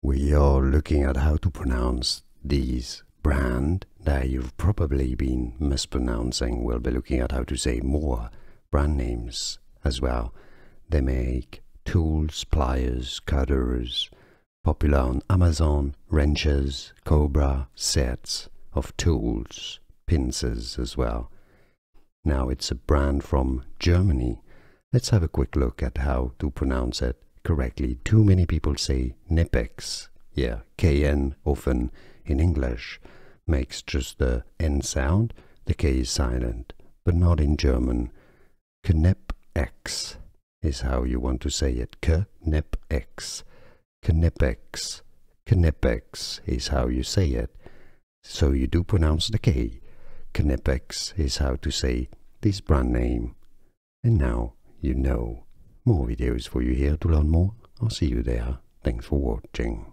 We are looking at how to pronounce these brand that you've probably been mispronouncing. We'll be looking at how to say more brand names as well. They make tools, pliers, cutters, popular on Amazon, wrenches, Cobra, sets of tools, pincers as well. Now it's a brand from Germany. Let's have a quick look at how to pronounce it correctly. Too many people say KNIPEX. Yeah, KN often in English makes just the N sound. The K is silent, but not in German. KNIPEX is how you want to say it. KNIPEX. KNIPEX. KNIPEX is how you say it. So you do pronounce the K. KNIPEX is how to say this brand name. And now you know. More videos for you here to learn more. I'll see you there. Thanks for watching.